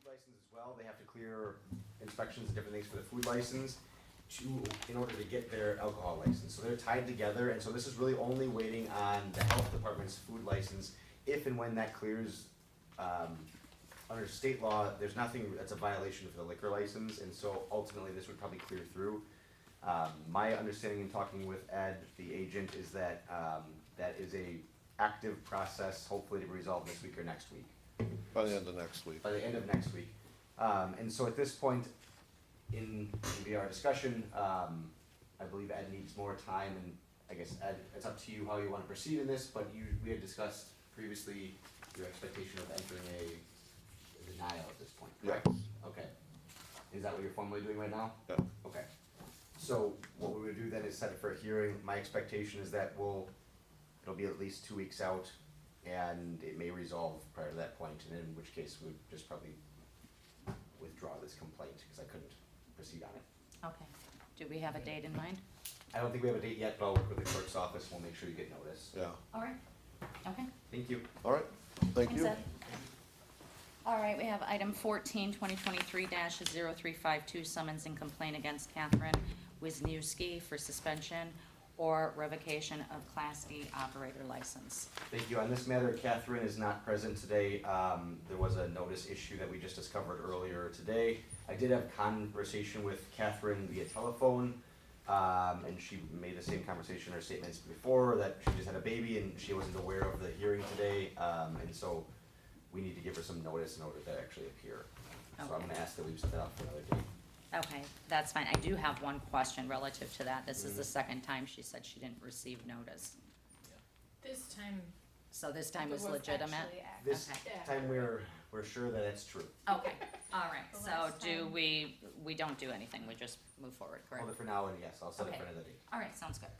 license as well, they have to clear inspections and different things for the food license in order to get their alcohol license. So they're tied together, and so this is really only waiting on the health department's food license. If and when that clears, under state law, there's nothing that's a violation for the liquor license, and so ultimately this would probably clear through. My understanding in talking with Ed, the agent, is that that is a active process, hopefully to be resolved this week or next week. By the end of next week. By the end of next week. And so at this point in our discussion, I believe Ed needs more time, and I guess Ed, it's up to you how you want to proceed in this, but we had discussed previously your expectation of entering a denial at this point, correct? Yes. Okay. Is that what you're formally doing right now? Yeah. Okay. So what we would do then is set it for a hearing. My expectation is that it'll be at least 2 weeks out, and it may resolve prior to that point, and in which case we'd just probably withdraw this complaint, because I couldn't proceed on it. Okay. Do we have a date in mind? I don't think we have a date yet, but I'll work with the clerk's office, we'll make sure you get notice. Yeah. All right. Okay. Thank you. All right. Thank Thanks, you. Ed. All right, we have item 14, 2023-0352, summons and complaint against Catherine Wisniewski for suspension or revocation of Class D operator license. Thank you. On this matter, Catherine is not present today. There was a notice issue that we just discovered earlier today. I did have conversation with Catherine via telephone, and she made the same conversation in her statements before, that she just had a baby and she wasn't aware of the hearing today, and so we need to give her some notice in order to actually appear. So I'm Okay. gonna ask that we set that up for another date. Okay, that's fine. I do have one question relative to that. This is the second time she said she didn't receive notice. This time. So this time it was legitimate? actually accurate. This Okay. time we're sure that it's true. Okay, all right. The So last do time- we don't do anything, we just move forward, correct? Hold it for now, and yes, I'll set it Okay. for another date. All right, sounds good.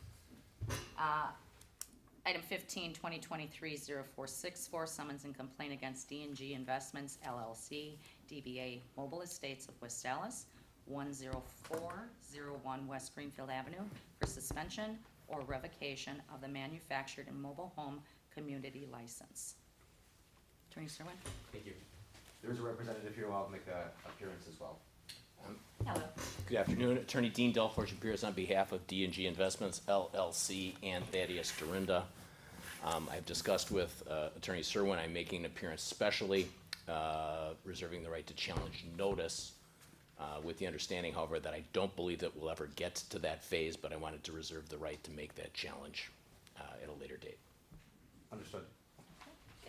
Item 15, 2023-0464, summons and complaint against D&G Investments LLC, DBA Mobile Estates of West Dallas, 10401 West Greenfield Avenue, for suspension or revocation of the manufactured and mobile home community license. Attorney Serwin? Thank you. There's a representative here who will make an appearance as well. Hello. Good afternoon. Attorney Dean Delforge appears on behalf of D&G Investments LLC and Thaddeus Dorinda. I've discussed with Attorney Serwin, I'm making an appearance specially, reserving the right to challenge notice, with the understanding, however, that I don't believe that we'll ever get to that phase, but I wanted to reserve the right to make that challenge at a later date. Understood.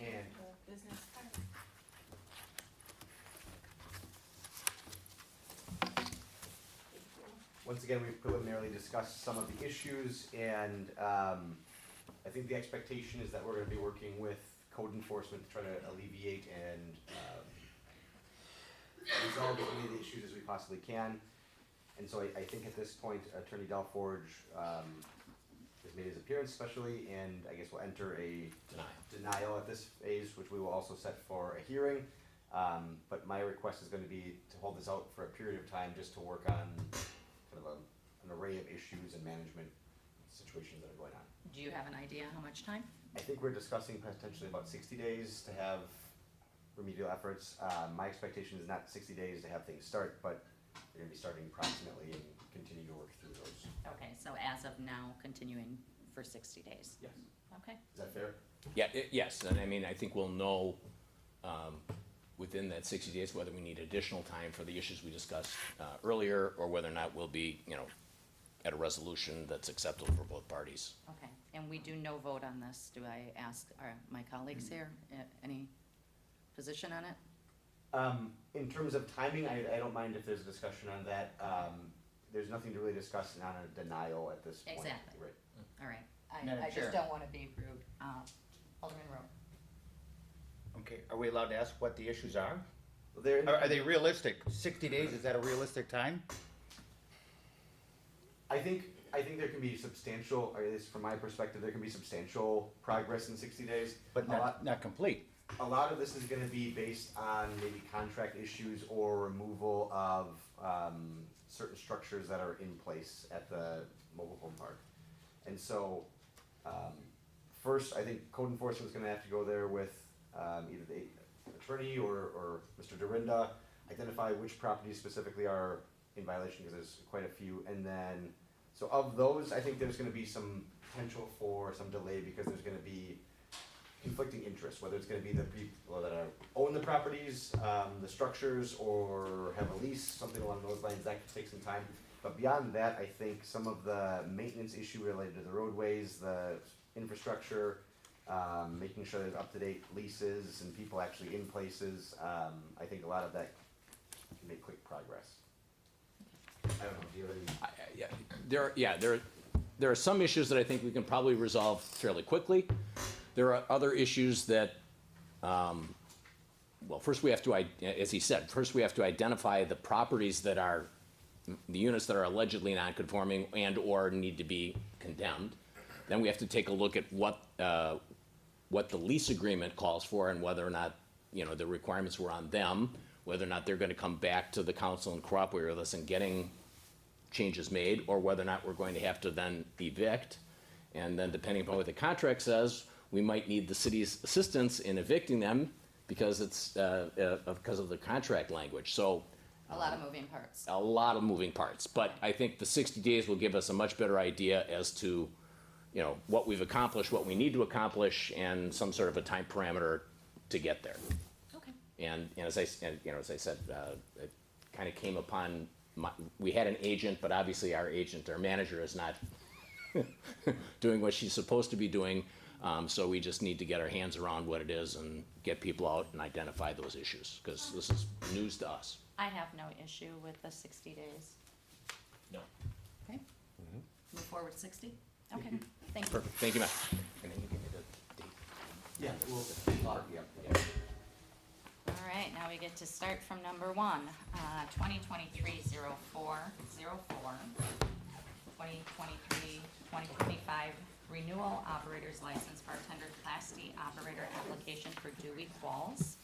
And The business card. once again, we've preliminarily discussed some of the issues, and I think the expectation is that we're gonna be working with code enforcement to try to alleviate and resolve as many of the issues as we possibly can. And so I think at this point, Attorney Delforge has made his appearance especially, and I guess we'll enter a denial at this phase, which we will also set for a hearing. But my request is gonna be to hold this out for a period of time, just to work on kind of an array of issues and management situations that are going on. Do you have an idea how much time? I think we're discussing potentially about 60 days to have remedial efforts. My expectation is not 60 days to have things start, but they're gonna be starting approximately and continue to work through those. Okay, so as of now, continuing for 60 days? Yes. Okay. Is that fair? Yeah, yes, and I mean, I think we'll know within that 60 days whether we need additional time for the issues we discussed earlier, or whether or not we'll be, at a resolution that's acceptable for both parties. Okay, and we do no vote on this. Do I ask my colleagues here, any position on it? In terms of timing, I don't mind if there's a discussion on that. There's nothing to really discuss on a denial at this point. Exactly. Right. All right. Madam I Chair. just don't want to be rude. Alderman Rowe. Okay, are we allowed to ask what the issues are? Well, there, Are they realistic? 60 days, is that a realistic time? I think there can be substantial, or at least from my perspective, there can be substantial progress in 60 days. But A lot- not complete? A lot of this is gonna be based on maybe contract issues or removal of certain structures that are in place at the mobile home park. And so, first, I think code enforcement's gonna have to go there with either the attorney or Mr. Dorinda identify which properties specifically are in violation, because there's quite a few, and then, so of those, I think there's gonna be some potential for some delay, because there's gonna be conflicting interests, whether it's gonna be the people that own the properties, the structures, or have a lease, something along those lines, that could take some time. But beyond that, I think some of the maintenance issue related to the roadways, the infrastructure, making sure there's up-to-date leases and people actually in places, I think a lot of that can make quick progress. I don't know, do you have any? There are some issues that I think we can probably resolve fairly quickly. There are other issues that, well, first we have to, as he said, first we have to identify the properties that are, the units that are allegedly non-conforming and/or need to be condemned. Then we have to take a look at what the lease agreement calls for and whether or not, you know, the requirements were on them, whether or not they're gonna come back to the council and cooperate with us in getting changes made, or whether or not we're going to have to then evict. And then depending upon what the contract says, we might need the city's assistance in evicting them because it's, because of the contract language. So, A lot of moving parts. a lot of moving parts, but I think the 60 days will give us a much better idea as to, you know, what we've accomplished, what we need to accomplish, and some sort of a time parameter to get there. Okay. And as I said, it kind of came upon we had an agent, but obviously our agent, our manager, is not doing what she's supposed to be doing. So we just need to get our hands around what it is and get people out and identify those issues, because this is news to us. I have no issue with the 60 days. No. Okay? Move forward 60? Okay, thank you. Perfect, thank you, Matt. And then you give me the date. Yeah, well, yeah. All right, now we get to start from number 1, 2023-0404, 2023-2025 renewal operator's license bartender Class D operator application for Dewey Qualls. Is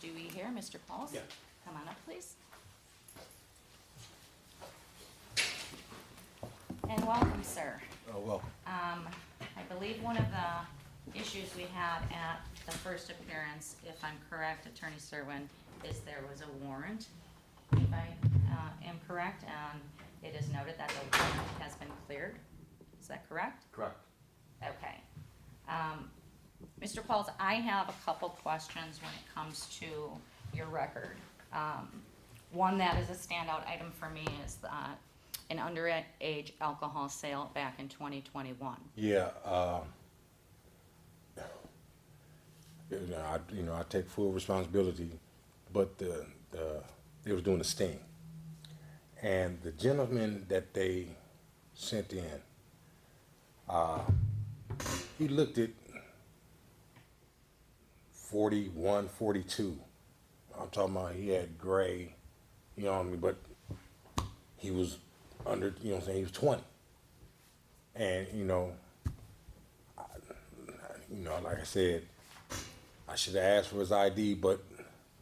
Dewey here, Mr. Qualls? Yeah. Come on up, please. And welcome, sir. Oh, well, I believe one of the issues we had at the first appearance, if I'm correct, Attorney Serwin, is there was a warrant, if I am correct, and it is noted that the warrant has been cleared. Is that correct? Correct. Okay. Mr. Pauls, I have a couple questions when it comes to your record. One that is a standout item for me is an underage alcohol sale back in 2021. Yeah, I take full responsibility, but they was doing a sting. And the gentleman that they sent in, he looked at 41, 42. I'm talking about he had gray, you know what I mean, but he was under, you know what I'm saying, he was 20. And, like I said, I should have asked for his ID, but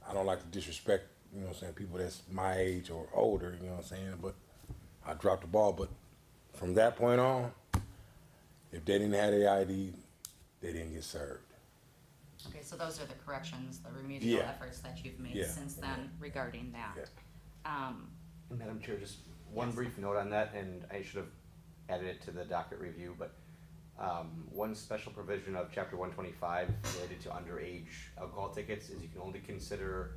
I don't like to disrespect, you know what I'm saying, people that's my age or older, you know what I'm saying, but I dropped the ball. But from that point on, if they didn't have their ID, they didn't get served. Okay, so those are the corrections, the remedial Yeah. efforts that you've made Yeah. since then regarding that. Yeah. Madam Chair, just one Yes. brief note on that, and I should have added it to the docket review, but one special provision of chapter 125 related to underage alcohol tickets is you can only consider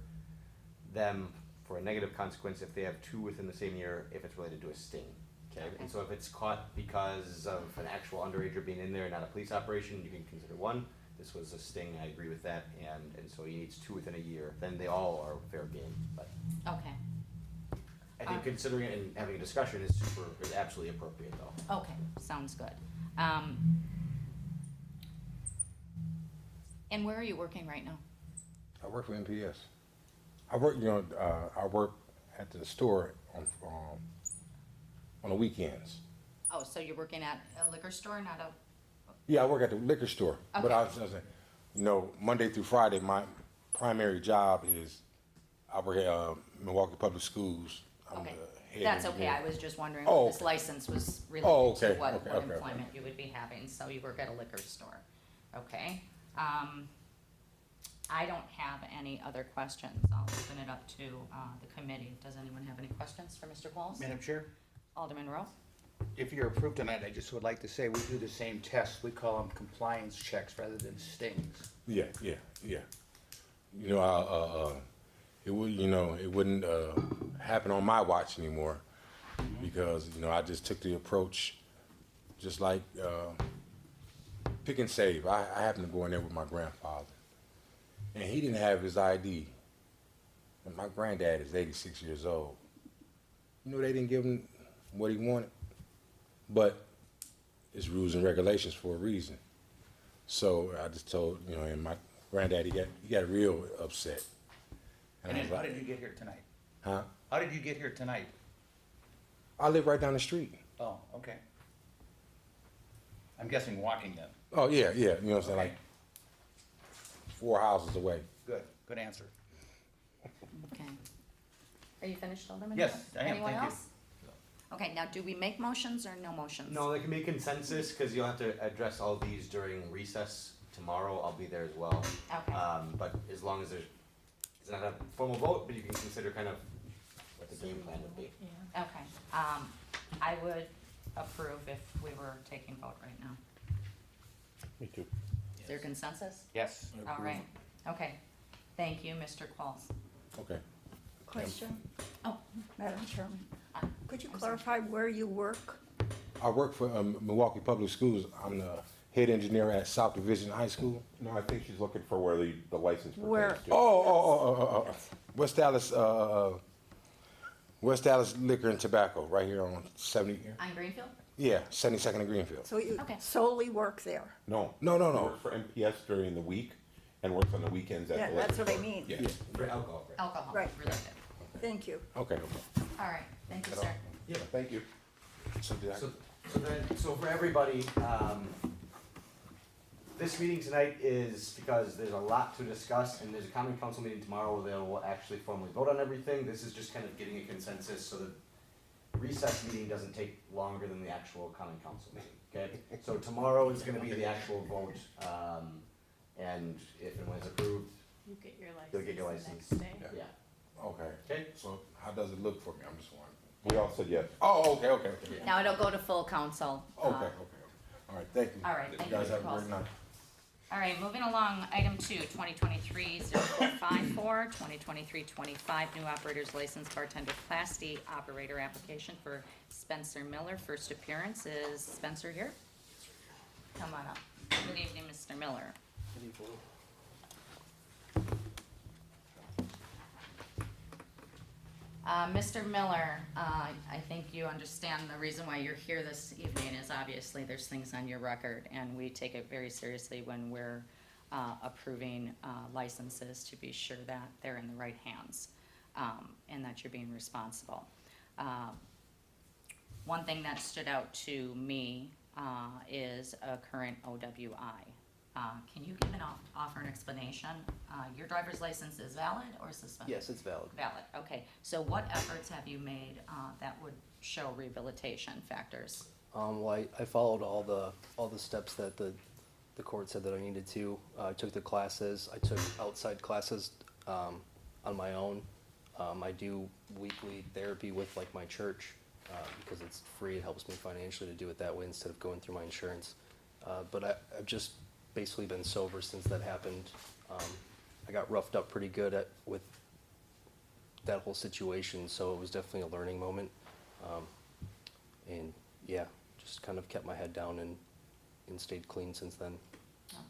them for a negative consequence if they have 2 within the same year, if it's related to a sting. Okay, Okay. and so if it's caught because of an actual underager being in there, not a police operation, you can consider 1. This was a sting, I agree with that, and so he needs 2 within a year, then they all are fair game, but Okay, I think considering it and having a discussion is absolutely appropriate though. okay, sounds good. And where are you working right now? I work for MPS. I work at the store on the weekends. Oh, so you're working at a liquor store, not a, Yeah, I work at the liquor store, but Okay. I was saying, Monday through Friday, my primary job is I work at Milwaukee Public Schools. I'm okay. the head That's okay, engineer. I was just wondering Oh, what this license was Oh, related to, okay, what okay, what okay. employment you would be having, so you work at a liquor store. Okay, I don't have any other questions. I'll open it up to the committee. Does anyone have any questions for Mr. Pauls? Madam Chair, Alderman Rowe? if you're approved tonight, I just would like to say we do the same tests. We call them compliance checks rather than stings. Yeah. You know, it would, it wouldn't happen on my watch anymore because, I just took the approach just like pick and save. I happened to go in there with my grandfather, and he didn't have his ID. And my granddad is 86 years old. They didn't give him what he wanted, but it's rules and regulations for a reason. So I just told, and my granddad, he got real upset. And I then was how like, did you get here tonight? huh? How did you get here tonight? I live right down the street. Oh, okay. I'm guessing walking then. Oh, yeah, you know what I'm saying, like 4 houses away. Good answer. Okay. Are you finished, Alderman? Yes, I am, Anyone thank you. else? Okay, now do we make motions or no motions? No, there can be consensus, cause you'll have to address all these during recess tomorrow, I'll be there as well. Okay. But as long as it's not a formal vote, but you can consider kind of what the game plan would be. Yeah. Okay, I would approve if we were taking vote right now. Me too. Is there consensus? Yes. All right, okay. Thank you, Mr. Qualls. Okay. Question, Oh, Madam Chairman. Could you I'm sorry. clarify where you work? I work for Milwaukee Public Schools. I'm the head engineer at South Division High School. No, I think she's looking for where the license Where- pertains to. Oh. West Dallas Liquor and Tobacco, right here on 70, on Greenfield? yeah, 72nd and Greenfield. So you Okay. solely work there? No. No. She works for MPS during the week and works on the weekends at Yeah, the that's liquor what I store. mean. Yeah. For alcohol, right? Alcohol Right. related. Thank you. Okay. All right, thank you, sir. Yeah. Thank you. So did I? So for everybody, this meeting tonight is because there's a lot to discuss, and there's a common council meeting tomorrow where they'll actually formally vote on everything. This is just kind of getting a consensus, so the recess meeting doesn't take longer than the actual common council meeting, okay? So tomorrow is gonna be the actual vote, and if and when it's approved, You get your license You'll get your the license. next day. yeah. Okay. Okay. So how does it look for me? I'm just wondering. We all said yes. Oh, okay. Now it'll go to full council. Okay. All right, thank you. All right, thank you, guys Mr. have a Pauls. great night. All right, moving along, item 2, 2023-0454, 2023-25, new operator's license bartender Class D operator application for Spencer Miller. First appearance, is Spencer here? Come on up. Good evening, Mr. Miller. Mr. Miller, I think you understand the reason why you're here this evening is obviously there's things on your record, and we take it very seriously when we're approving licenses to be sure that they're in the right hands, and that you're being responsible. One thing that stood out to me is a current OWI. Can you give offer an explanation? Your driver's license is valid or suspended? Yes, it's valid. Valid, okay. So what efforts have you made that would show rehabilitation factors? Well, I followed all the steps that the court said that I needed to. I took the classes. I took outside classes on my own. I do weekly therapy with like my church because it's free. It helps me financially to do it that way instead of going through my insurance. But I've just basically been sober since that happened. I got roughed up pretty good with that whole situation, so it was definitely a learning moment. And yeah, just kind of kept my head down and stayed clean since then.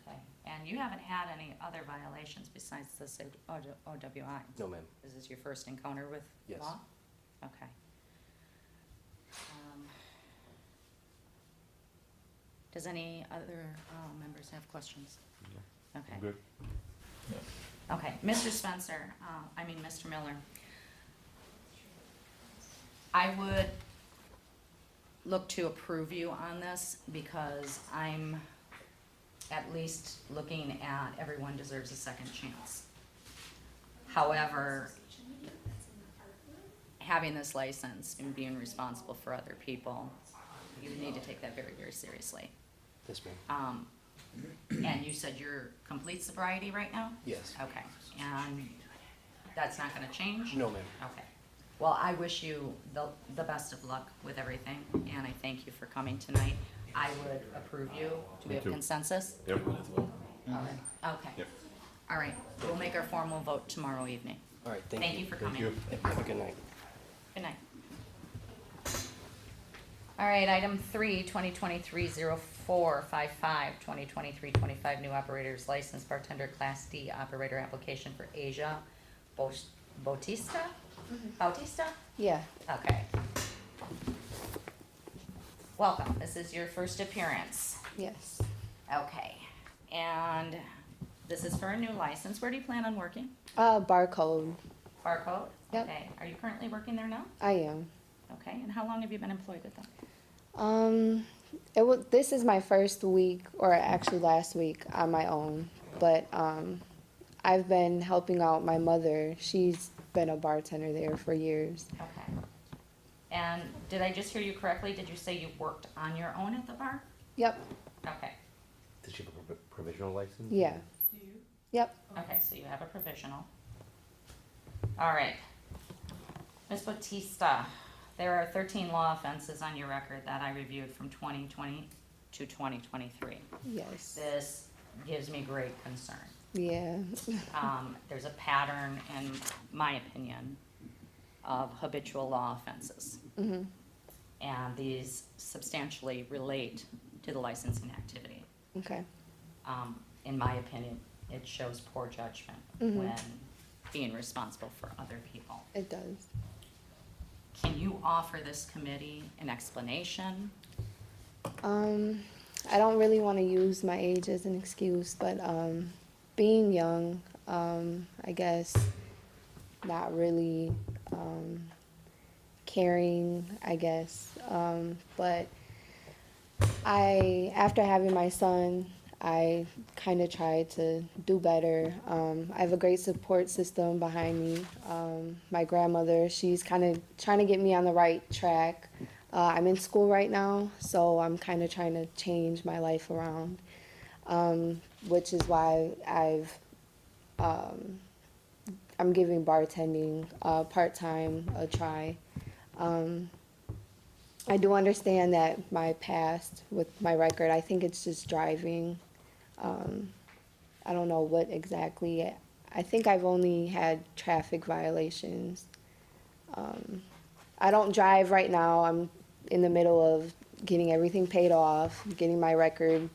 Okay, and you haven't had any other violations besides this OWI? No, ma'am. Is this your first encounter with Yes. law? Okay. Does any other members have questions? Okay. Good. Okay, Mr. Spencer, Mr. Miller. I would look to approve you on this because I'm at least looking at everyone deserves a second chance. However, having this license and being responsible for other people, you need to take that very, very seriously. Yes, ma'am. And you said you're complete sobriety right now? Yes. Okay, and that's not gonna change? No, ma'am. Okay. Well, I wish you the best of luck with everything, and I thank you for coming tonight. I would approve you. Do we have too. consensus? Yep. All right, okay. Yep. All right, we'll make our formal vote tomorrow evening. All right, thank you. Thank you for Thank coming. you. Yep, have a good night. Good night. All right, item 3, 2023-0455, 2023-25 new operators license bartender class D operator application for Asia Bautista? Bautista? Yeah, Okay. Welcome, this is your first appearance. yes. Okay, and this is for a new license. Where do you plan on working? Barcode. Barcode? Yep. Okay, are you currently working there now? I am. Okay, and how long have you been employed with them? This is my first week, or actually last week, on my own. But I've been helping out my mother. She's been a bartender there for years. Okay. And did I just hear you correctly? Did you say you worked on your own at the bar? Yep. Okay, Does she have a provisional license? Yeah. Yep. okay, so you have a provisional. All right. Ms. Bautista, there are 13 law offenses on your record that I reviewed from 2020 to 2023. Yes. This gives me great concern. Yeah. There's a pattern, in my opinion, of habitual law offenses. Mhm. And these substantially relate to the licensing activity. Okay. In my opinion, it shows poor judgment Mhm. when being responsible for other people. It does. Can you offer this committee an explanation? I don't really want to use my age as an excuse, but being young, I guess not really caring, I guess. But after having my son, I kind of tried to do better. I have a great support system behind me. My grandmother, she's kind of trying to get me on the right track. I'm in school right now, so I'm kind of trying to change my life around, which is why I'm giving bartending part-time a try. I do understand that my past with my record, I think it's just driving. I don't know what exactly. I think I've only had traffic violations. I don't drive right now. I'm in the middle of getting everything paid off, getting my record,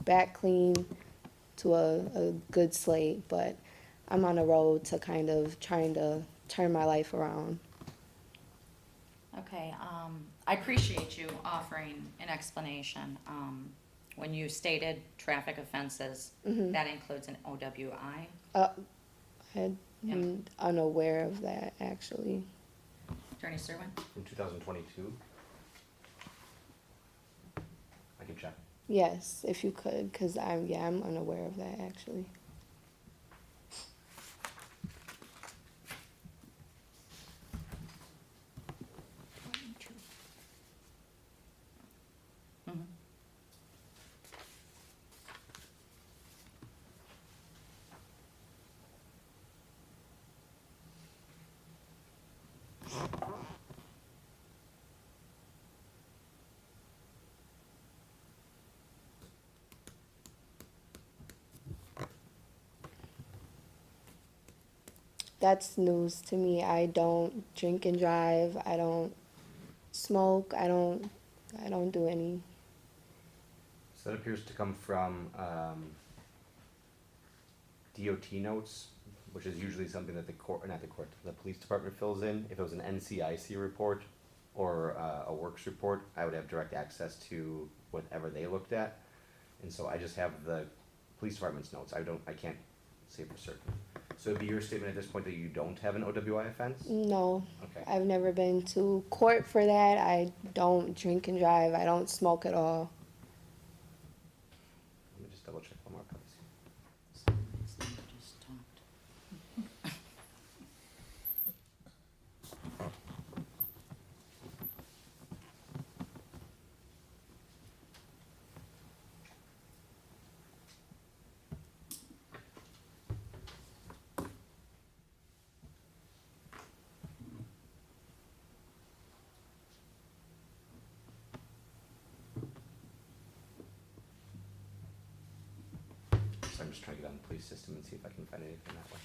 back clean to a good slate, but I'm on a road to kind of trying to turn my life around. Okay, I appreciate you offering an explanation. When you stated traffic offenses, that includes an OWI. I'm unaware of that, actually. Attorney Serwin? From 2022? I can check. Yes, if you could, because I'm unaware of that, actually. Mhm. That's news to me. I don't drink and drive. I don't smoke. I don't do any. So that appears to come from DOT notes, which is usually something that the police department fills in. If it was an NCIC report or a works report, I would have direct access to whatever they looked at. And so I just have the police department's notes. I can't say for certain. So it'd be your statement at this point that you don't have an OWI offense? No, Okay. I've never been to court for that. I don't drink and drive. I don't smoke at all. Let me just double check one more place. Just talked. I'm just trying to get on the police system and see if I can find anything that way.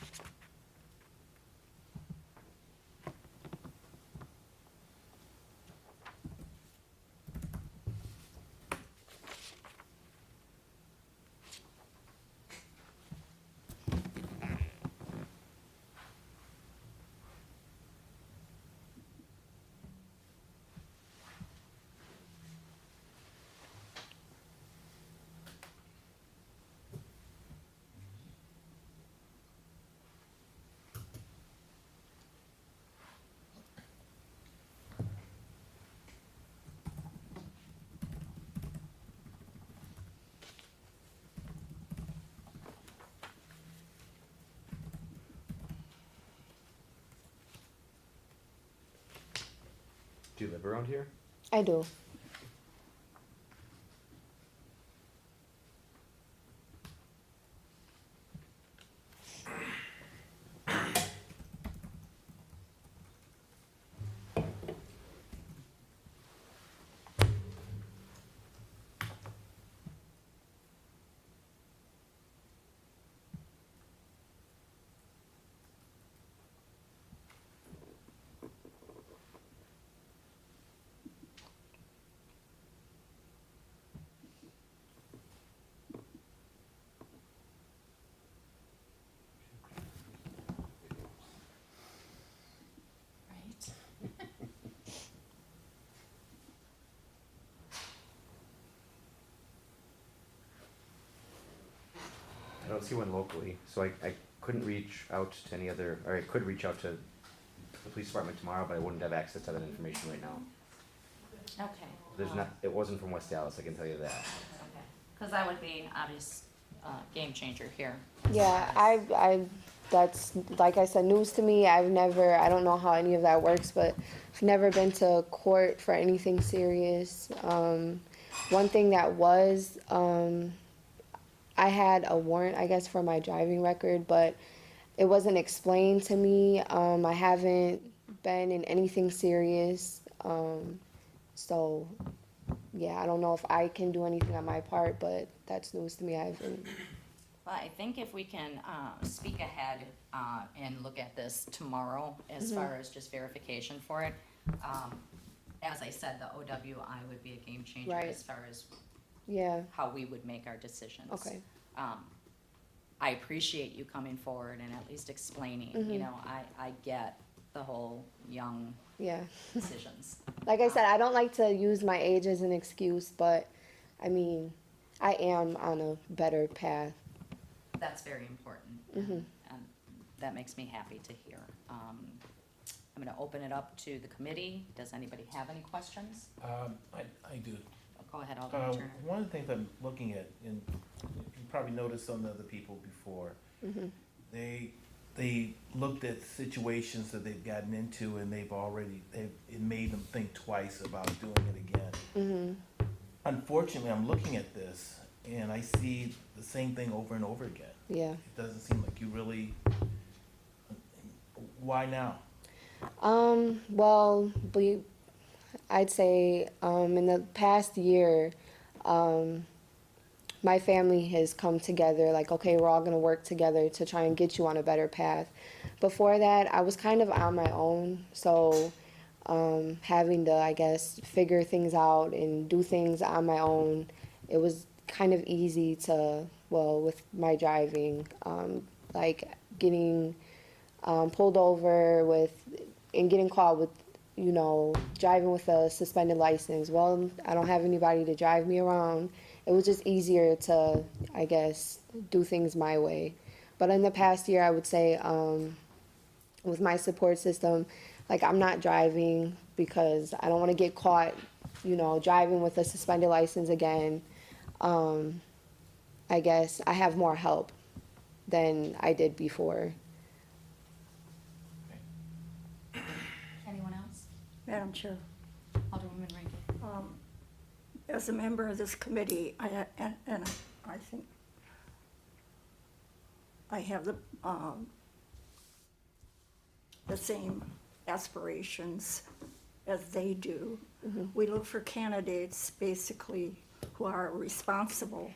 Do you live around here? I do. Right. I don't see one locally, so I couldn't reach out to any other, or I could reach out to the police department tomorrow, but I wouldn't have access to that information right now. Okay. There's not, it wasn't from West Dallas, I can tell you that. Okay, cause that would be obvious, game changer here. Yeah, that's, like I said, news to me. I don't know how any of that works, but I've never been to court for anything serious. One thing that was, I had a warrant, I guess, for my driving record, but it wasn't explained to me. I haven't been in anything serious. So, yeah, I don't know if I can do anything on my part, but that's news to me. I haven't. Well, I think if we can, speak ahead, and look at this tomorrow as far as just verification for it. As I said, the OWI would be a game changer Right. as far as Yeah, how we would make our decisions. okay. I appreciate you coming forward and at least explaining, you know, I get the whole young Yeah. decisions. Like I said, I don't like to use my age as an excuse, but I mean, I am on a better path. That's very important. Mhm. And that makes me happy to hear. I'm gonna open it up to the committee. Does anybody have any questions? I do. Go ahead, Alderman Turner. One of the things I'm looking at, and you probably noticed some other people before, they looked at situations that they've gotten into and it made them think twice about doing it again. Unfortunately, I'm looking at this and I see the same thing over and over again. Yeah. It doesn't seem like you really, why now? Well, I'd say, in the past year, my family has come together, like, okay, we're all gonna work together to try and get you on a better path. Before that, I was kind of on my own, so, having to, I guess, figure things out and do things on my own, it was kind of easy to, well, with my driving, like getting, pulled over and getting caught with, you know, driving with a suspended license. Well, I don't have anybody to drive me around. It was just easier to, I guess, do things my way. But in the past year, I would say, with my support system, like, I'm not driving because I don't want to get caught, you know, driving with a suspended license again. I guess I have more help than I did before. Anyone else? Madam Chair, Alderwoman Rankin? as a member of this committee, and I think I have the same aspirations as they do. We look for candidates basically who are responsible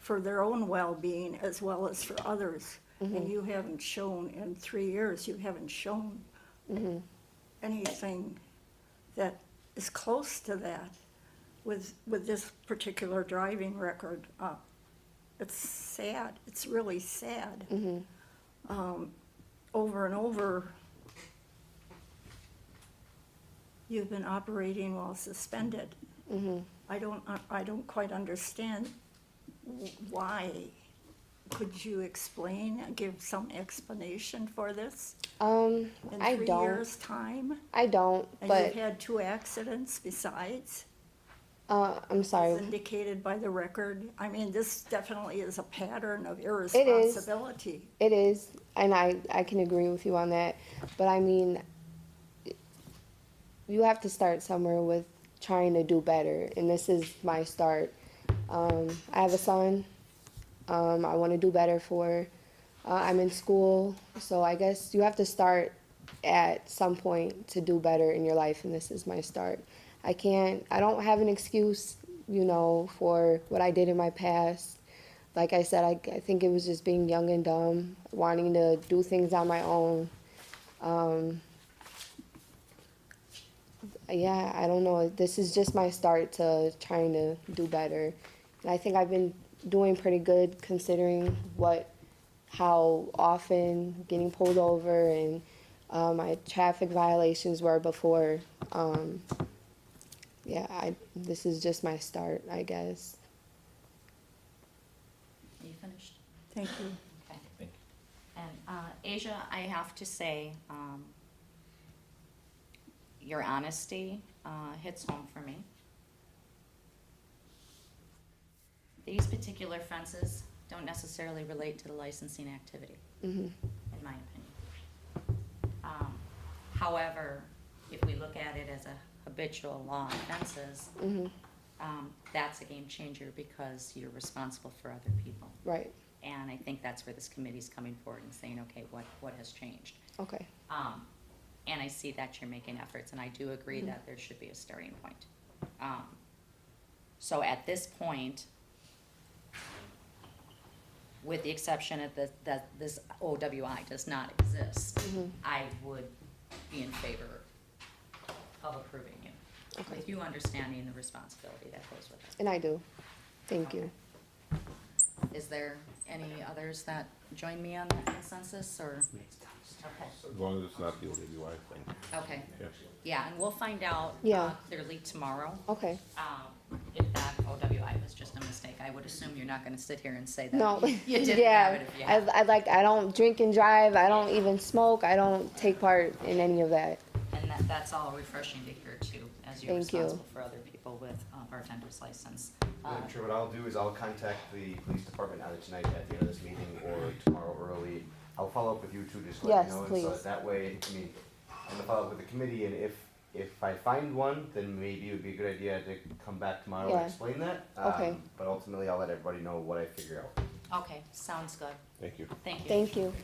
for their own well-being as well as for others. And you haven't shown, in 3 years, you haven't shown anything that is close to that with this particular driving record. It's sad, it's really sad. Over and over, you've been operating while suspended. I don't quite understand why. Could you explain, give some explanation for this? In I 3 don't. years' time? I don't, And but you've had 2 accidents besides, I'm sorry. as indicated by the record. I mean, this definitely is a pattern of irresponsibility. It is, and I can agree with you on that. But I mean, you have to start somewhere with trying to do better, and this is my start. I have a son. I want to do better for. I'm in school, so I guess you have to start at some point to do better in your life, and this is my start. I don't have an excuse, for what I did in my past. Like I said, I think it was just being young and dumb, wanting to do things on my own. Yeah, I don't know. This is just my start to trying to do better. And I think I've been doing pretty good considering how often getting pulled over and my traffic violations were before. This is just my start, I guess. Are you finished? Thank you. Okay. Thank And Asia, I have to say, your honesty hits home for me. These particular offenses don't necessarily relate to the licensing activity, in my opinion. However, if we look at it as a habitual law offenses, that's a game changer because you're responsible for other people. Right. And I think that's where this committee's coming forward and saying, okay, what has changed? Okay. And I see that you're making efforts, and I do agree that there should be a starting point. So at this point, with the exception of that this OWI does not exist, I would be in favor of approving you, with you understanding the responsibility that goes with it. And I do. Thank you. Is there any others that join me on that consensus, or? Okay. As long as it's not the OWI thing. Okay, Yes. yeah, and we'll find out Yeah. clearly tomorrow. Okay. If that OWI was just a mistake. I would assume you're not gonna sit here and say that No. you didn't have Yeah. it if you had. I don't drink and drive. I don't even smoke. I don't take part in any of that. And that's all refreshing to hear too, as you're Thank you. responsible for other people with bartender's license. Madam Chair, what I'll do is I'll contact the police department either tonight at the end of this meeting or tomorrow early. I'll follow up with you too, just to let Yes, you know, and please. so that way, I mean, I'm gonna follow up with the committee, and if I find one, then maybe it would be a good idea to come back tomorrow Yeah. and explain that. Okay. But ultimately, I'll let everybody know what I figure out. Okay, sounds good. Thank you. Thank you. Thank you.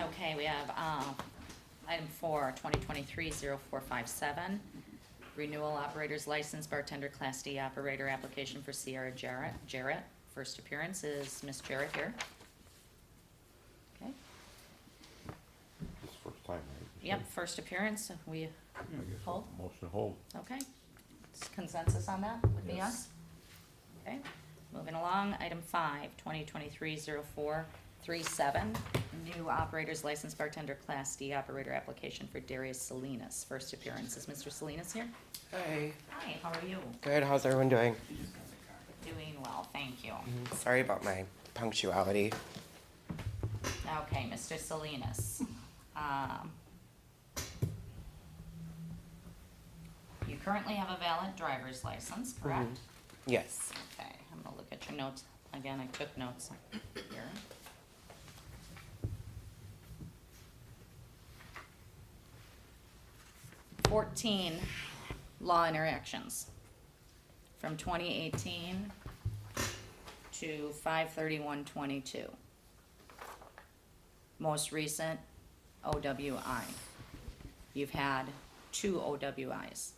Okay, we have, item 4, 2023-0457, renewal operator's license, bartender Class D operator application for Sierra Jarrett. First appearance is Miss Jarrett here. Okay, This first time, right? yep, first appearance, we I guess hold, motion to hold. okay. Is consensus on that would be us? Okay, moving along, item 5, 2023-0437, new operator's license bartender Class D operator application for Darius Salinas. First appearance, is Mr. Salinas here? Hi. Hi, how are you? Good. How's everyone doing? Doing well, thank you. Sorry about my punctuality. Okay, Mr. Salinas. You currently have a valid driver's license, correct? Yes. Okay, I'm gonna look at your notes. Again, I took notes here. $14 law interactions from 2018 to 5/31/22. Most recent OWI. You've had 2 OWIs.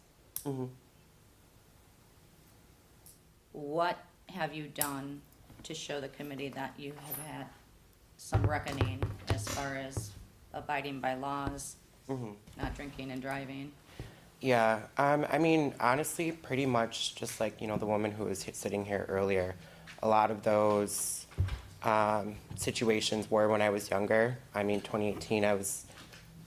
what have you done to show the committee that you have had some reckoning as far as abiding by laws, not drinking and driving? Yeah, I mean, honestly, pretty much just like, you know, the woman who was sitting here earlier, a lot of those situations were when I was younger. I mean, 2018,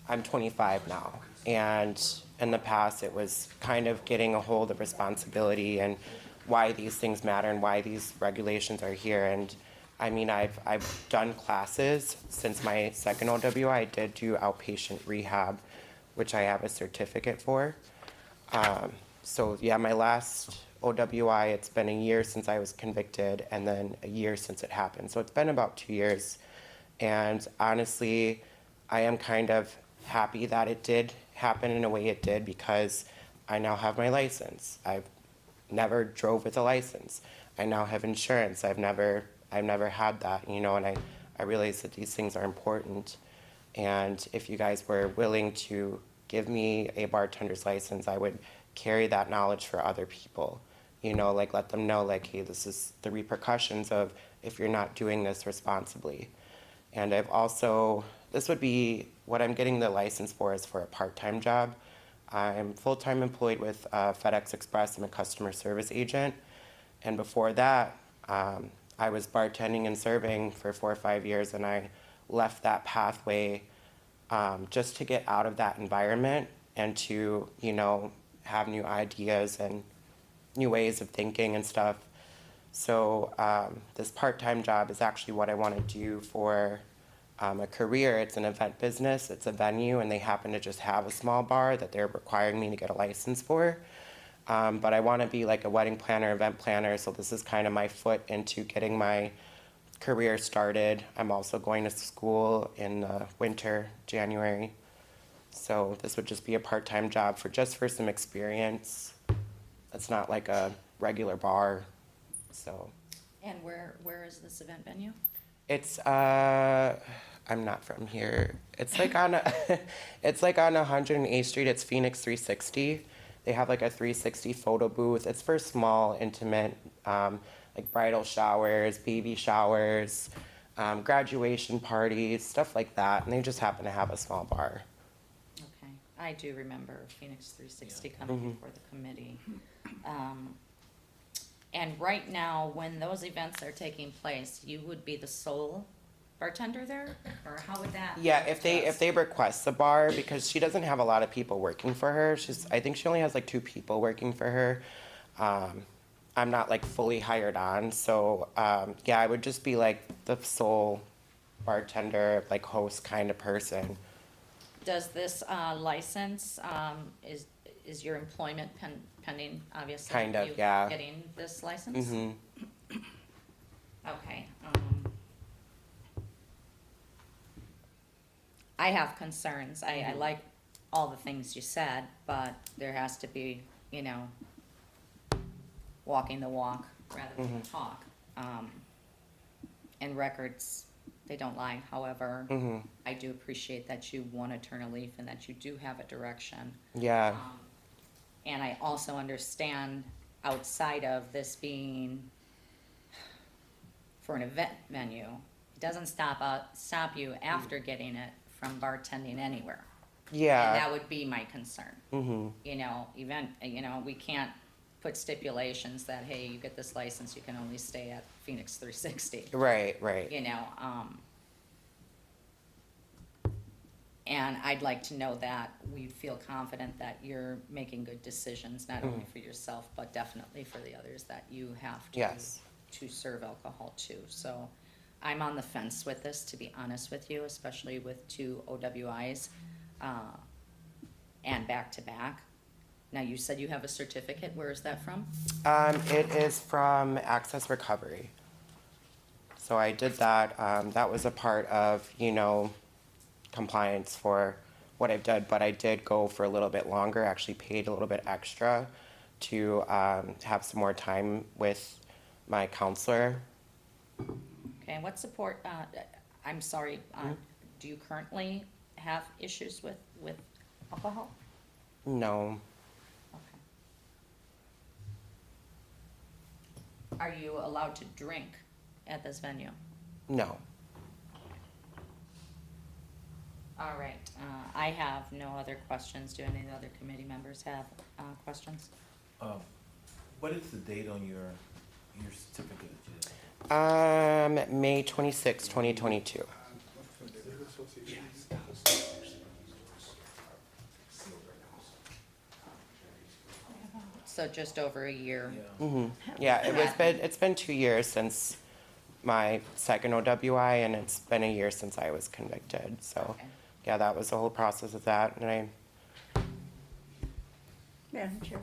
I'm 25 now. And in the past, it was kind of getting a hold of responsibility and why these things matter and why these regulations are here. And I mean, I've done classes since my second OWI. I did do outpatient rehab, which I have a certificate for. So yeah, my last OWI, it's been a year since I was convicted and then a year since it happened. So it's been about 2 years. And honestly, I am kind of happy that it did happen in a way it did because I now have my license. I've never drove with a license. I now have insurance. I've never had that, you know, and I realize that these things are important. And if you guys were willing to give me a bartender's license, I would carry that knowledge for other people. You know, like let them know, like, hey, this is the repercussions of if you're not doing this responsibly. And I've also, this would be, what I'm getting the license for is for a part-time job. I'm full-time employed with FedEx Express. I'm a customer service agent. And before that, I was bartending and serving for 4 or 5 years, and I left that pathway just to get out of that environment and to, you know, have new ideas and new ways of thinking and stuff. So this part-time job is actually what I want to do for a career. It's an event business, it's a venue, and they happen to just have a small bar that they're requiring me to get a license for. But I want to be like a wedding planner, event planner, so this is kind of my foot into getting my career started. I'm also going to school in the winter, January. So this would just be a part-time job for some experience. It's not like a regular bar, so. And where is this event venue? It's I'm not from here. It's like on it's like on 108th Street. It's Phoenix 360. They have like a 360 photo booth. It's for small, intimate, like bridal showers, baby showers, graduation parties, stuff like that. And they just happen to have a small bar. Okay, I do remember Phoenix 360 coming before the committee. And right now, when those events are taking place, you would be the sole bartender there? Or how would that? Yeah, if they request the bar, because she doesn't have a lot of people working for her. I think she only has like 2 people working for her. I'm not like fully hired on, so yeah, I would just be like the sole bartender, like host kind of person. Does this license, is your employment pending, obviously? Kind of, you yeah. Getting this license? Mm-hmm. Okay. I have concerns. I like all the things you said, but there has to be, you know, walking the walk rather than talk. And records, they don't lie. However, I do appreciate that you want to turn a leaf and that you do have a direction. Yeah. And I also understand outside of this being for an event venue, it doesn't stop you after getting it from bartending anywhere. Yeah. And that would be my concern. You know, we can't put stipulations that, hey, you get this license, you can only stay at Phoenix 360. Right. You know, and I'd like to know that we feel confident that you're making good decisions, not only for yourself, but definitely for the others that you have to, Yes. to serve alcohol to. So I'm on the fence with this, to be honest with you, especially with 2 OWIs and back-to-back. Now, you said you have a certificate. Where is that from? It is from Access Recovery. So I did that. That was a part of, you know, compliance for what I've done, but I did go for a little bit longer, actually paid a little bit extra to have some more time with my counselor. Okay, and what support, I'm sorry, do you currently have issues with alcohol? No. Okay. are you allowed to drink at this venue? No. All right, I have no other questions. Do any of the other committee members have, questions? What is the date on your certificate that you did? May 26, 2022. So just over a year. Yeah, it's been 2 years since my second OWI, and it's been a year since I was convicted, so, Okay. yeah, that was the whole process of that, and Madam Chair,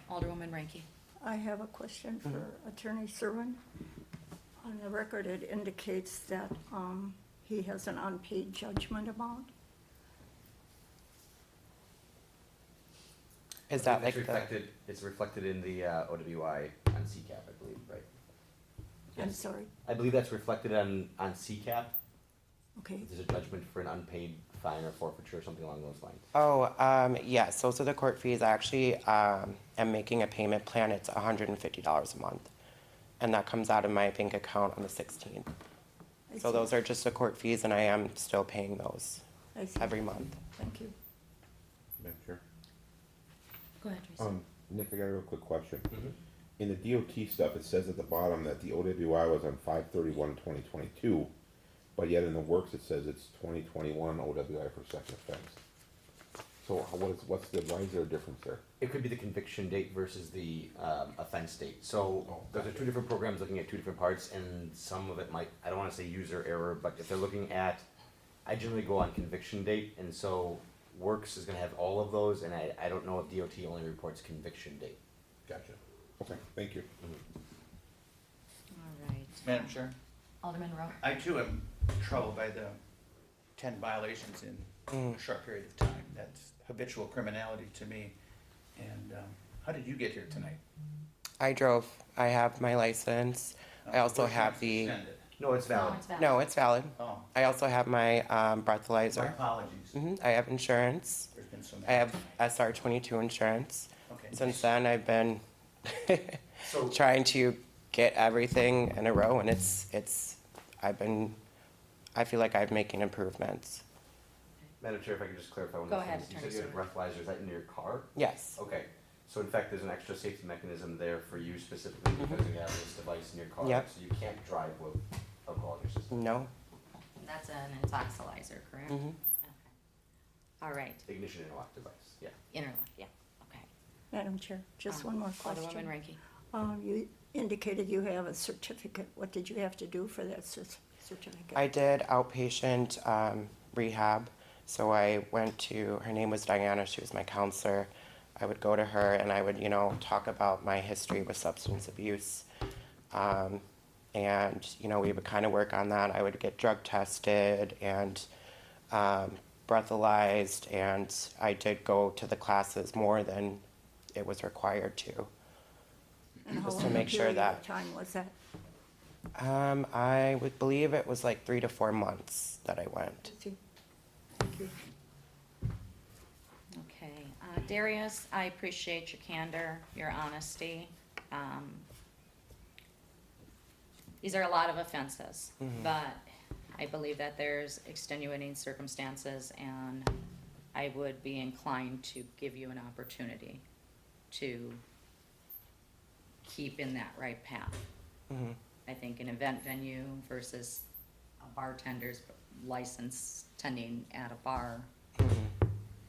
Alderwoman Ranky. I have a question for Attorney Serwin. On the record, it indicates that he has an unpaid judgment amount. is that like It's the, reflected, it's reflected in the OWI on CCAP, I believe, right? I'm Yes. sorry, I believe that's reflected on CCAP. okay. There's a judgment for an unpaid fine or forfeiture or something along those lines. oh, yes, those are the court fees. I actually, am making a payment plan. It's $150 a month. And that comes out of my bank account on the 16th. I So see. those are just the court fees, and I am still paying those I see. every month. Thank you. Madam Chair. Go ahead, Teresa. Nick, I got a real quick question. In the DOT stuff, it says at the bottom that the OWI was on 5/31/2022, but yet in the works it says it's 2021 OWI for second offense. So why is there a difference there? It could be the conviction date versus the offense date. So those are two different programs looking at two different parts, and some of it might, I don't wanna say user error, but if they're looking at, I generally go on conviction date, and so Works is gonna have all of those, and I don't know if DOT only reports conviction date. Gotcha. Okay, thank you. All right. Madam Chair, Alderman Rowe. I too am troubled by the 10 violations in a short period of time. That's habitual criminality to me. And how did you get here tonight? I drove. I have my license. I also Was have it the, suspended? No, it's valid. No, it's valid. no, it's valid. Oh, I also have my my breathalyzer. apologies. I have insurance. There's been so I many. have SR22 insurance. Okay. Since then, I've been So, trying to get everything in a row, and I feel like I'm making improvements. Madam Chair, if I could just clarify one Go of the ahead, things. You said you had a Attorney breathalyzer, is that in your car? Yes. Okay, so in fact, there's an extra safety mechanism there for you specifically because you have this device in your car. Yep. So you can't drive with alcohol in your system. No. That's an intoxilizer, correct? Mhm. Okay. All right, Ignition interlock device, yeah. interlock, yeah, okay. Madam Chair, just one more Alderwoman question. Ranky. You indicated you have a certificate. What did you have to do for that certificate? I did outpatient rehab. So I went to, her name was Diana, she was my counselor. I would go to her and I would, talk about my history with substance abuse. And, we would kind of work on that. I would get drug tested and breathalyzed, and I did go to the classes more than it was required to. And how just to long a make sure period that- of time was that? I would believe it was like 3 to 4 months that I went. Thank you. Okay, Darius, I appreciate your candor, your honesty. These are a lot of offenses, but I believe that there's extenuating circumstances, and I would be inclined to give you an opportunity to keep in that right path. I think an event venue versus a bartender's license tending at a bar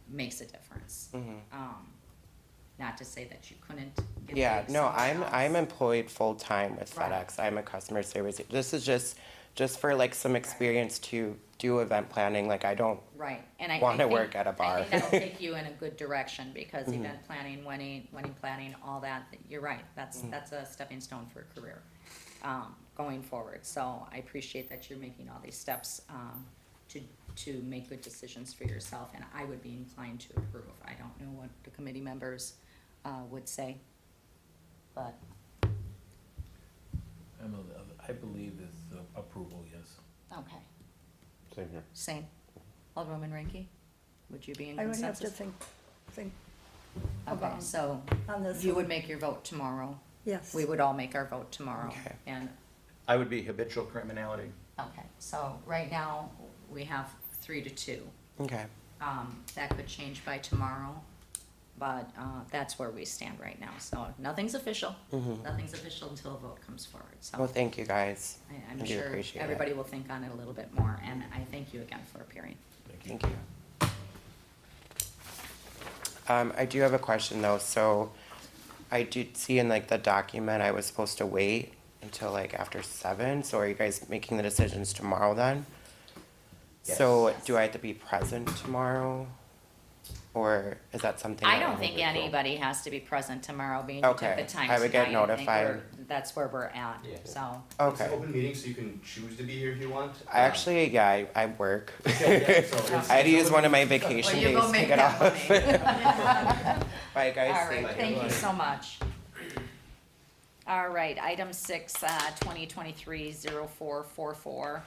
makes a difference. Not to say that you couldn't get Yeah, paid no, somewhere I'm else. employed full-time with Right. FedEx. I'm a customer service. This is just for like some experience to do event planning. Like I don't, Right, and I wanna think- work at a bar. I think that'll take you in a good direction, because event planning, wedding planning, all that, you're right, that's a stepping stone for a career, going forward. So I appreciate that you're making all these steps, to make good decisions for yourself, and I would be inclined to approve. I don't know what the committee members, would say, but, I believe it's approval, yes. okay, Same here. same. Alderwoman Ranky, would you be in I would have to consensus? think Okay, about so on this. you one. would make your vote tomorrow Yes. we would all make our vote tomorrow. Okay. And, I would be habitual criminality. okay, so right now, we have 3-2. Okay. That could change by tomorrow, but, that's where we stand right now. So nothing's official. Nothing's official until a vote comes forward, so. Well, thank you guys. I'm I do sure appreciate it. everybody will think on it a little bit more, and I thank you again for appearing. Thank you. I do have a question though. So I did see in like the document I was supposed to wait until like after 7. So are you guys making the decisions tomorrow then? So Yes. do I have to be present tomorrow? Or is that something? I that don't think will- anybody has to be present tomorrow, being you took Okay, the time I would get tonight. I think notified. that's where we're at, Yeah. so. It's Okay. an open meeting, so you can choose to be here if you want. I actually, yeah, I work. Okay, yeah, so it's- I had to use it's one of my open- vacation Well, you days go to make take it that off. money. Bye guys. All right, thank you so much. All right, item 6, 2023-0444,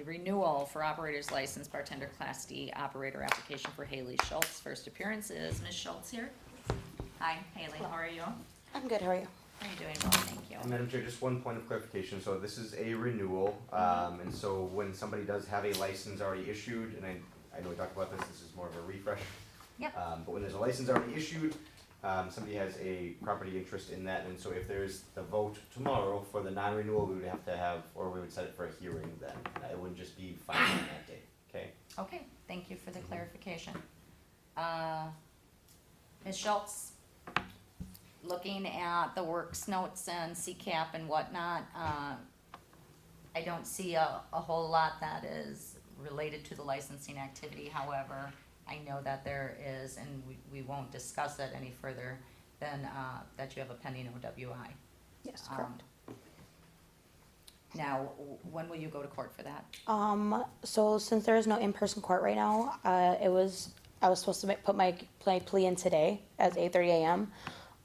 renewal for operator's license, bartender class D operator application for Haley Schultz. First appearance is Ms. Schultz here. Hi, Haley, how are you? I'm good, how are you? How are you doing? Well, thank you. And Madam Chair, just one point of clarification, so this is a renewal, and so when somebody does have a license already issued, and I know we talked about this is more of a refresh. Yep. But when there's a license already issued, somebody has a property interest in that, and so if there's the vote tomorrow for the non-renewal, we would have to have, or we would set it for a hearing then. It wouldn't just be final on that day, okay? Okay, thank you for the clarification. Ms. Schultz, looking at the works notes and CCAP and whatnot, I don't see a whole lot that is related to the licensing activity. However, I know that there is, and we won't discuss it any further than, that you have a pending OWI. Yes, correct. Now, when will you go to court for that? So since there is no in-person court right now, I was supposed to put my plea in today at 8:30 a.m.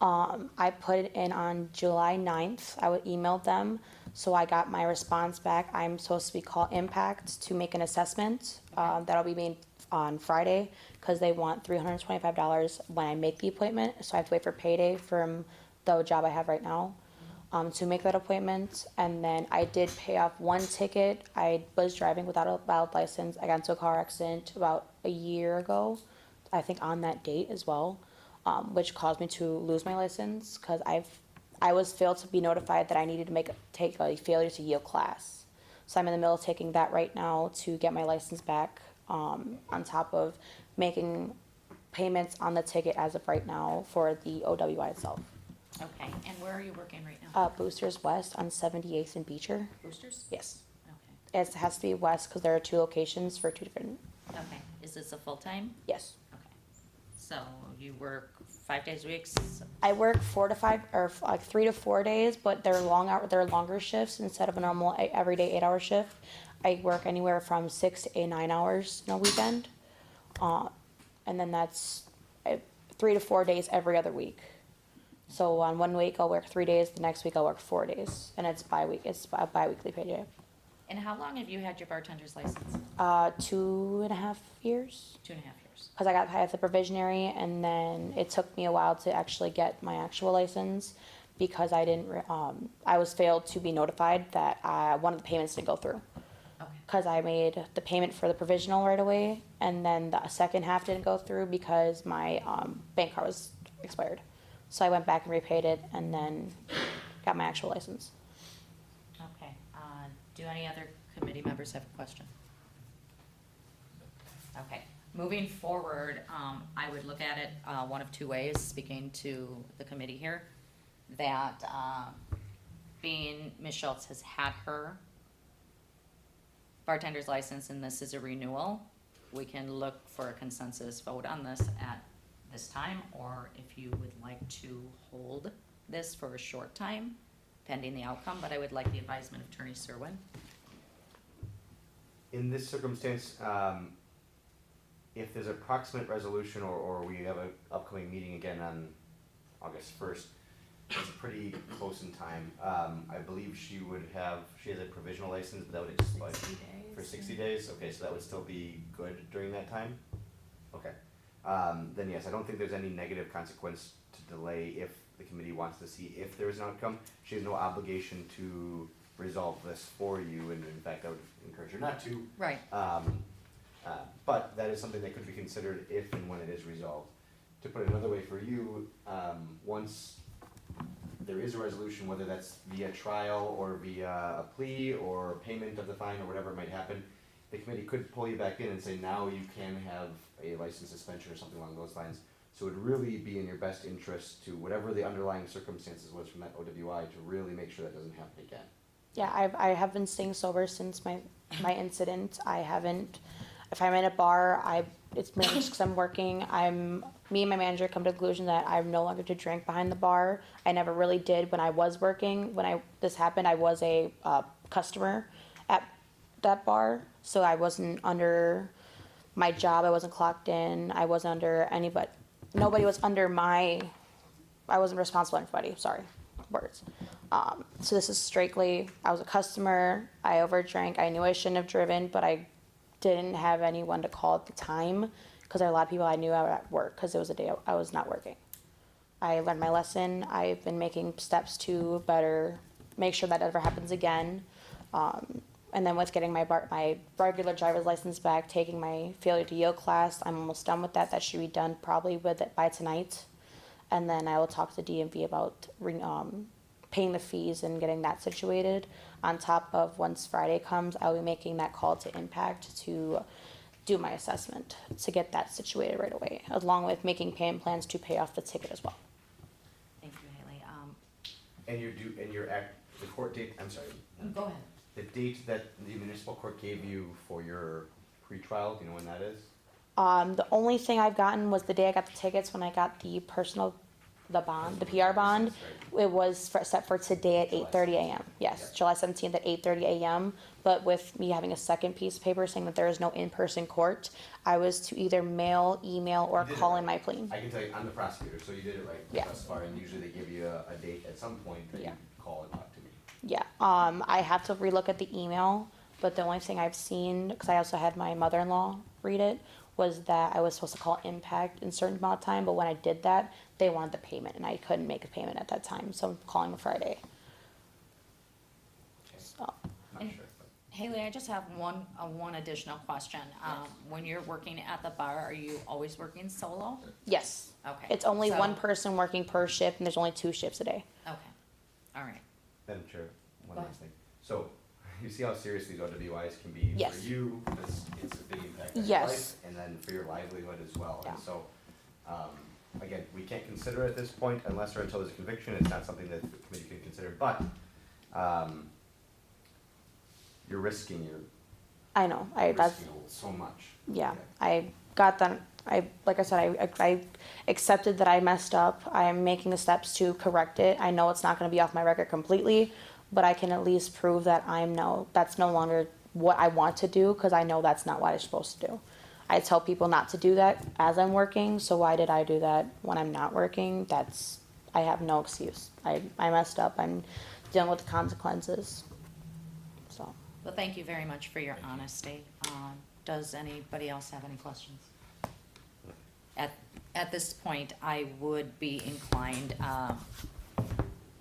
I put it in on July 9th. I would email them, so I got my response back. I'm supposed to be called Impact to make an assessment. That'll be made on Friday, because they want $325 when I make the appointment, so I have to wait for payday from the job I have right now. To make that appointment, and then I did pay off one ticket. I was driving without a valid license. I got into a car accident about a year ago, I think on that date as well, which caused me to lose my license because I was failed to be notified that I needed to take a failure to yield class. So I'm in the middle of taking that right now to get my license back, on top of making payments on the ticket as of right now for the OWI itself. Okay, and where are you working right now? Boosters West on 78th and Beecher. Boosters? Yes. Okay, It has to be west because there are 2 locations for 2 different, okay. Is this a full-time? yes. Okay. So you work 5 days a week? I work 4 to 5, or like 3 to 4 days, but they're longer shifts instead of a normal everyday 8-hour shift. I work anywhere from 6 to 9 hours in a weekend. And then that's 3 to 4 days every other week. So on one week I'll work 3 days, the next week I'll work 4 days, and it's a bi-weekly payday. And how long have you had your bartender's license? 2.5 years. 2.5 years. Because I had the provisionary, and then it took me a while to actually get my actual license because I was failed to be notified that one of the payments didn't go through. Okay. Because I made the payment for the provisional right away, and then the second half didn't go through because my bank card was expired. So I went back and repaid it, and then got my actual license. Okay. Do any other committee members have a question? Okay. Moving forward, I would look at it one of 2 ways, speaking to the committee here, that being Ms. Schultz has had her bartender's license and this is a renewal, we can look for a consensus vote on this at this time, or if you would like to hold this for a short time, pending the outcome, but I would like the advisement of Attorney Serwin. In this circumstance, if there's approximate resolution or we have an upcoming meeting again on August 1st, it's pretty close in time. I believe she has a provisional license, but that would expire for 60 days. Okay, so that would still be good during that time? Okay. then yes, I don't think there's any negative consequence to delay if the committee wants to see if there is an outcome. She has no obligation to resolve this for you, and in fact, I would encourage her not to. Right. But that is something that could be considered if and when it is resolved. To put it another way for you, once there is a resolution, whether that's via trial or via a plea or payment of the fine or whatever might happen, the committee could pull you back in and say, now you can have a license suspension or something along those lines. So it would really be in your best interest to, whatever the underlying circumstances was from that OWI, to really make sure that doesn't happen again. Yeah, I have been staying sober since my incident. I haven't, if I'm in a bar, it's mainly just because I'm working. Me and my manager come to the conclusion that I'm no longer to drink behind the bar. I never really did when I was working. When this happened, I was a customer at that bar, so I wasn't under my job. I wasn't clocked in. I wasn't under anybody. Nobody was under I wasn't responsible for anybody. Sorry, words. So this is strictly, I was a customer. I overdrank. I knew I shouldn't have driven, but I didn't have anyone to call at the time because there are a lot of people I knew were at work because it was a day I was not working. I learned my lesson. I've been making steps to better make sure that never happens again. And then with getting my regular driver's license back, taking my failure to yield class, I'm almost done with that. That should be done probably by tonight. And then I will talk to DMV about paying the fees and getting that situated. On top of, once Friday comes, I'll be making that call to Impact to do my assessment to get that situated right away, along with making payment plans to pay off the ticket as well. Thank you, Haley. The court date, I'm sorry, Go ahead. the date that the municipal court gave you for your pretrial, do you know when that is? The only thing I've gotten was the day I got the tickets when I got the bond, the PR bond. It was set for today at 8:30 a.m. Yes, July 17th at 8:30 a.m. But with me having a second piece of paper saying that there is no in-person court, I was to either mail, email, or You did it call right. in my plea. I can tell you, I'm the prosecutor, so you did it right Yeah. thus far, and usually they give you a date at some point that you Yeah. call and talk to me. Yeah, I have to relook at the email, but the only thing I've seen, because I also had my mother-in-law read it, was that I was supposed to call Impact in a certain amount of time, but when I did that, they wanted the payment, and I couldn't make a payment at that time, so I'm calling on Friday. Okay. So, Not And- sure, but Haley, I just have one additional question. When you're working at the bar, are you always working solo? yes, Okay. it's only So- one person working per shift, and there's only 2 shifts a day. Okay, all right. Madam Chair, one Go last thing. So, you see how serious these OWIs can be Yes. for you, it's a big impact on your Yes. life, and then for your livelihood as well. And Yeah. so, again, we can't consider it at this point unless or until there's a conviction, it's not something that the committee can consider, but, you're risking I know, that's, so much. yeah, Okay. I got that, like I said, I accepted that I messed up. I'm making the steps to correct it. I know it's not gonna be off my record completely, but I can at least prove that that's no longer what I want to do, cause I know that's not what I'm supposed to do. I tell people not to do that as I'm working, so why did I do that when I'm not working? I have no excuse. I messed up. I'm dealing with the consequences, so. Well, thank you very much for your honesty. Does anybody else have any questions? At this point, I would be inclined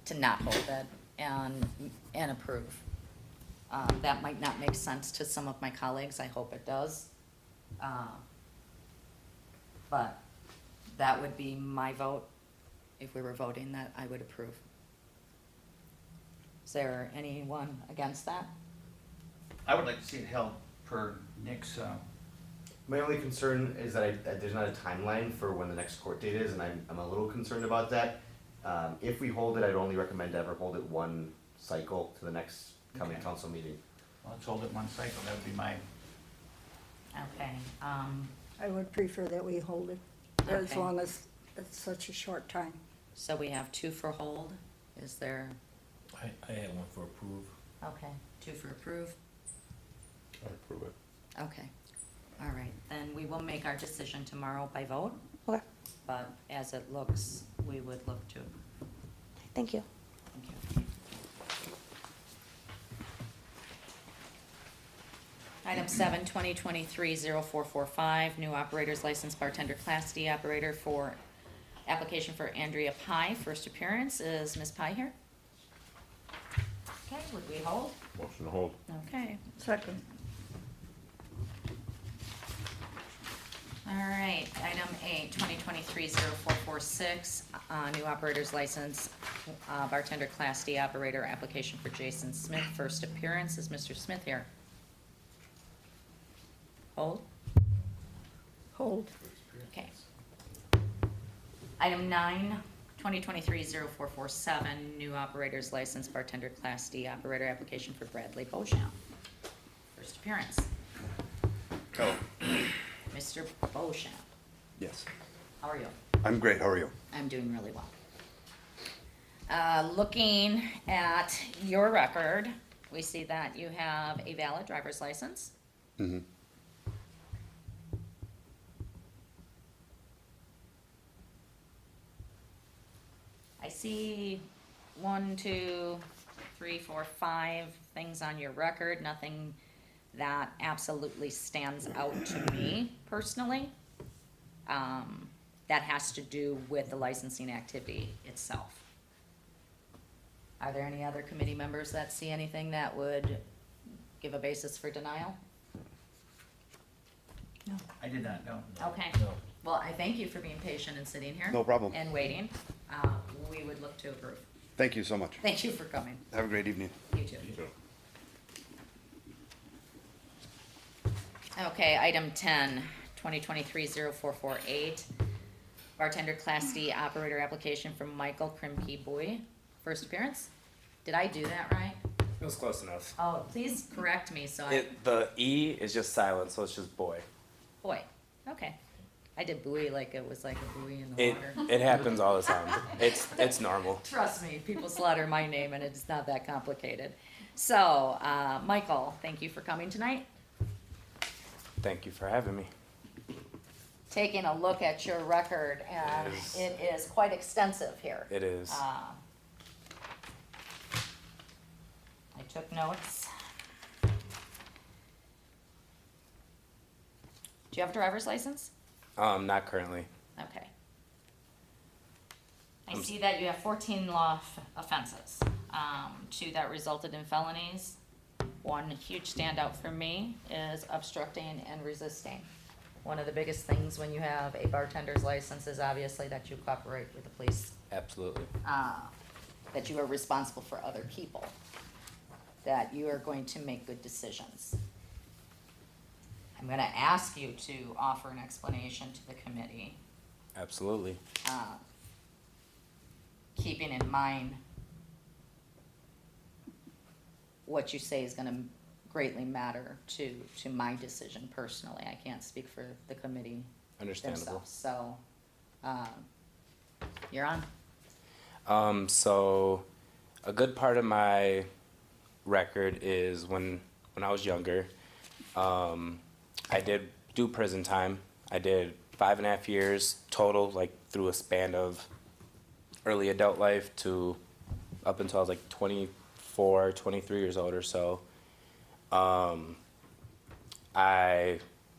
to not hold it and approve. That might not make sense to some of my colleagues, I hope it does. But that would be my vote, if we were voting that I would approve. Is there anyone against that? I would like to see it held per Nick's, My only concern is that there's not a timeline for when the next court date is, and I'm a little concerned about that. If we hold it, I'd only recommend to ever hold it one cycle to the next coming Okay. council meeting. let's hold it one cycle, that would be my, Okay, I would prefer that we hold it, as Okay. long as it's such a short time. so we have 2 for hold. Is there, I had one for approve. okay, 2 for approve? I approve it. Okay, all right, then we will make our decision tomorrow by vote, Okay, but as it looks, we would look to, thank you. thank you. Item 7, 2023-0445, new operator's license bartender Class D operator for application for Andrea Pye. First appearance, is Ms. Pye here? Okay, would we hold? Motion to hold. Okay. Second. All right, item 8, 2023-0446, new operator's license, bartender Class D operator application for Jason Smith. First appearance, is Mr. Smith here? Hold? Hold. Okay. Item 9, 2023-0447, new operator's license, bartender Class D operator application for Bradley Beauchamp. First appearance. Oh, Mr. Beauchamp, yes. how are you? I'm great. How are you? I'm doing really well. Looking at your record, we see that you have a valid driver's license. Mm-hmm. I see 1, 2, 3, 4, 5 things on your record, nothing that absolutely stands out to me personally. That has to do with the licensing activity itself. Are there any other committee members that see anything that would give a basis for denial? I did not know. Okay, well, I thank you for being patient and sitting here. No problem. And waiting. We would look to approve. Thank you so much. Thank you for coming. Have a great evening. You too. Okay, item 10, 2023-0448, bartender Class D operator application from Michael Krimke Boy. First appearance? Did I do that right? It was close enough. Oh, please correct me, so I, The E is just silent, so it's just boy. boy, okay. I did buoy like it was like a buoy in the water. It happens all the time. It's normal. Trust me, people slaughter my name and it's not that complicated. So, Michael, thank you for coming tonight. Thank you for having me. Taking a look at your record, and it is quite extensive here. It is. I took notes. Do you have a driver's license? Not currently. Okay. I see that you have 14 law offenses, 2 that resulted in felonies. One huge standout for me is obstructing and resisting. One of the biggest things when you have a bartender's license is obviously that you cooperate with the police, Absolutely. that you are responsible for other people, that you are going to make good decisions. I'm gonna ask you to offer an explanation to the committee, Absolutely. keeping in mind what you say is gonna greatly matter to my decision personally. I can't speak for the committee Understandable. themselves, so, you're on. So a good part of my record is when I was younger, I did do prison time. I did 5.5 years total, like through a span of early adult life to up until I was like 24, 23 years old or so. I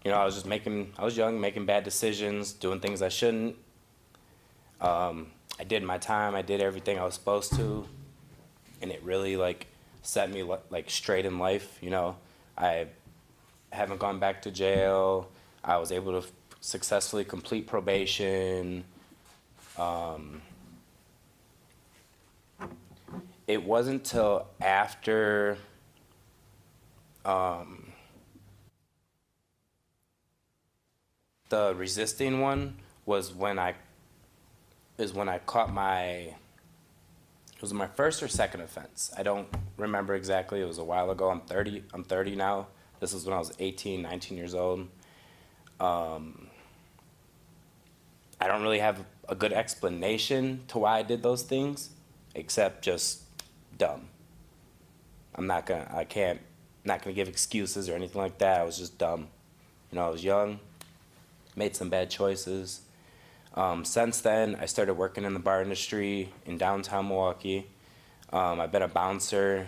was young, making bad decisions, doing things I shouldn't. I did my time, I did everything I was supposed to, and it really like set me like straight in life, you know. I haven't gone back to jail. I was able to successfully complete probation. It wasn't till after the resisting one was when I caught it was my first or second offense. I don't remember exactly. It was a while ago. I'm 30 now. This was when I was 18, 19 years old. I don't really have a good explanation to why I did those things, except just dumb. Not gonna give excuses or anything like that. I was just dumb. You know, I was young, made some bad choices. Since then, I started working in the bar industry in downtown Milwaukee. I've been a bouncer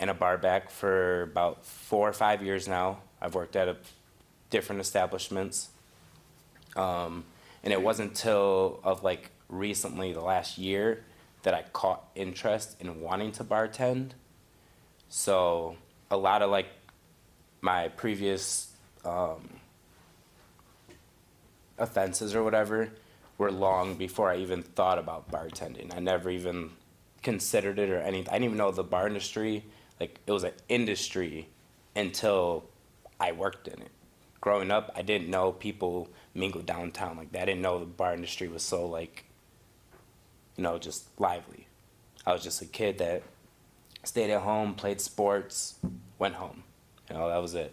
and a bar back for about 4 or 5 years now. I've worked at different establishments. And it wasn't until of like recently, the last year, that I caught interest in wanting to bartend. So a lot of like my previous offenses or whatever were long before I even thought about bartending. I never even considered it or anything. I didn't even know the bar industry, like it was an industry until I worked in it. Growing up, I didn't know people mingle downtown like that. I didn't know the bar industry was so like, you know, just lively. I was just a kid that stayed at home, played sports, went home. You know, that was it.